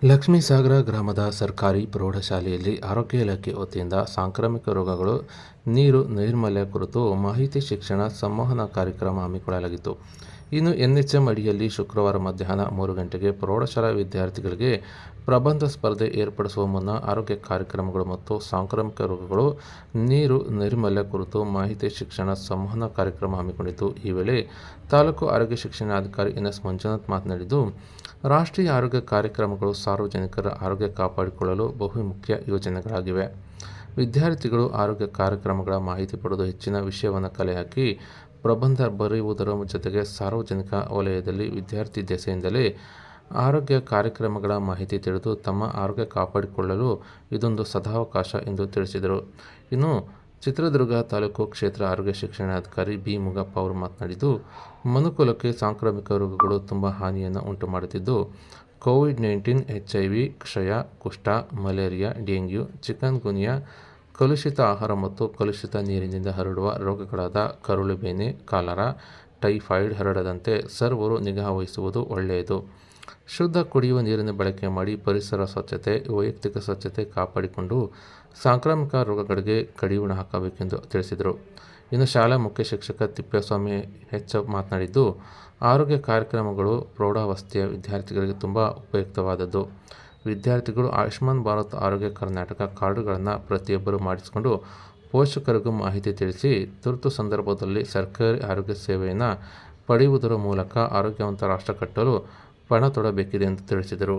ಲಕ್ಷ್ಮೀಸಾಗರ ಗ್ರಾಮದ ಸರ್ಕಾರಿ ಪ್ರೌಢಶಾಲೆಯಲ್ಲಿ ಆರೋಗ್ಯ ಇಲಾಖೆ ವತಿಯಿಂದ ಸಾಂಕ್ರಾಮಿಕ ರೋಗಗಳು, ನೀರು ನೈರ್ಮಲ್ಯ ಕುರಿತು ಮಾಹಿತಿ ಶಿಕ್ಷಣ ಸಂವಹನ ಕಾರ್ಯಕ್ರಮ ಹಮ್ಮಿಕೊಳ್ಳಲಾಗಿತ್ತು. ಇನ್ನು ಎನ್ಎಚ್ಎಂ ಅಡಿಯಲ್ಲಿ ಶುಕ್ರವಾರ ಮಧ್ಯಾಹ್ನ 3 ಗಂಟೆಗೆ ಪ್ರೌಢಶಾಲಾ ವಿದ್ಯಾರ್ಥಿಗಳಿಗೆ ಪ್ರಬಂಧ ಸ್ಪರ್ಧೆ ಏರ್ಪಡಿಸುವ ಮುನ್ನ ಆರೋಗ್ಯ ಕಾರ್ಯಕ್ರಮಗಳು ಮತ್ತು ಸಾಂಕ್ರಾಮಿಕ ರೋಗಗಳು, ನೀರು ನೈರ್ಮಲ್ಯ ಕುರಿತು ಮಾಹಿತಿ ಶಿಕ್ಷಣ ಸಂವಹನ ಕಾರ್ಯಕ್ರಮ ಹಮ್ಮಿಕೊಂಡಿತ್ತು. ಈ ವೇಳೆ ತಾಲೂಕು ಆರೋಗ್ಯ ಶಿಕ್ಷಣಾಧಿಕಾರಿ ಎನ್ಎಸ್ ಮಂಜುನಾಥ್ ಮಾತನಾಡಿದ್ದು, ರಾಷ್ಟ್ರೀಯ ಆರೋಗ್ಯ ಕಾರ್ಯಕ್ರಮಗಳು ಸಾರ್ವಜನಿಕರ ಆರೋಗ್ಯ ಕಾಪಾಡಿಕೊಳ್ಳಲು ಬಹುಮುಖ್ಯ ಯೋಜನೆಗಳಾಗಿವೆ. ವಿದ್ಯಾರ್ಥಿಗಳು ಆರೋಗ್ಯ ಕಾರ್ಯಕ್ರಮಗಳ ಮಾಹಿತಿ ಪಡೆದು ಹೆಚ್ಚಿನ ವಿಷಯವನ್ನು ಕಲೆ ಹಾಕಿ ಪ್ರಬಂಧ ಬರೆಯುವುದರ ಜೊತೆಗೆ ಸಾರ್ವಜನಿಕ ವಲಯದಲ್ಲಿ ವಿದ್ಯಾರ್ಥಿ ದೆಸೆಯಿಂದಲೇ ಆರೋಗ್ಯ ಕಾರ್ಯಕ್ರಮಗಳ ಮಾಹಿತಿ ತಿಳಿದು ತಮ್ಮ ಆರೋಗ್ಯ ಕಾಪಾಡಿಕೊಳ್ಳಲು ಇದೊಂದು ಸದಾವಕಾಶ ಎಂದು ತಿಳಿಸಿದರು. ಇನ್ನು ಚಿತ್ರದುರ್ಗ ತಾಲೂಕು ಕ್ಷೇತ್ರ ಆರೋಗ್ಯ ಶಿಕ್ಷಣಾಧಿಕಾರಿ ಬಿ. ಮುಗಪ್ಪ ಅವರು ಮಾತನಾಡಿದ್ದು, ಮನುಕುಲಕ್ಕೆ ಸಾಂಕ್ರಾಮಿಕ ರೋಗಗಳು ತುಂಬ ಹಾನಿಯನ್ನು ಉಂಟು ಮಾಡುತ್ತಿದ್ದು, ಕೋವಿಡ್-19, HIV, ಕ್ಷಯ, ಕುಷ್ಠ, ಮಲೇರಿಯಾ, ಡೆಂಗ್ಯೂ, ಚಿಕನ್ ಗುನ್ಯಾ, ಕಲುಷಿತ ಆಹಾರ ಮತ್ತು ಕಲುಷಿತ ನೀರಿನಿಂದ ಹರಡುವ ರೋಗಗಳಾದ ಕರುಳುಬೇನೆ, ಕಾಲರಾ, ಟೈಫಾಯ್ಡ್ ಹರಡದಂತೆ ಸರ್ವರು ನಿಗಾ ವಹಿಸುವುದು ಒಳ್ಳೆಯದು. ಶುದ್ಧ ಕುಡಿಯುವ ನೀರನ್ನು ಬಳಕೆ ಮಾಡಿ ಪರಿಸರ ಸ್ವಚ್ಛತೆ, ವೈಯಕ್ತಿಕ ಸ್ವಚ್ಛತೆ ಕಾಪಾಡಿಕೊಂಡು ಸಾಂಕ್ರಾಮಿಕ ರೋಗಗಳಿಗೆ ಕಡಿವಾಣ ಹಾಕಬೇಕೆಂದು ತಿಳಿಸಿದರು. ಇನ್ನು ಶಾಲಾ ಮುಖ್ಯ ಶಿಕ್ಷಕ ತಿಪ್ಪೇಸ್ವಾಮಿ ಮಾತನಾಡಿದ್ದು, ಆರೋಗ್ಯ ಕಾರ್ಯಕ್ರಮಗಳು ಪ್ರೌಢಾವಸ್ಥೆಯ ವಿದ್ಯಾರ್ಥಿಗಳಿಗೆ ತುಂಬ ಉಪಯುಕ್ತವಾದದ್ದು. ವಿದ್ಯಾರ್ಥಿಗಳು ಆಯುಷ್ಮಾನ್ ಭಾರತ್, ಆರೋಗ್ಯ ಕರ್ನಾಟಕ ಕಾರ್ಡುಗಳನ್ನು ಪ್ರತಿಯೊಬ್ಬರು ಮಾಡಿಸಿಕೊಂಡು ಪೋಷಕರಿಗೂ ಮಾಹಿತಿ ತಿಳಿಸಿ ತುರ್ತು ಸಂದರ್ಭದಲ್ಲಿ ಸರ್ಕಾರಿ ಆರೋಗ್ಯ ಸೇವೆಯನ್ನು ಪಡೆಯುವುದರ ಮೂಲಕ ಆರೋಗ್ಯವಂತ ರಾಷ್ಟ್ರ ಕಟ್ಟಲು ಪಣ ತೊಡಬೇಕಿದೆ ಎಂದು ತಿಳಿಸಿದರು.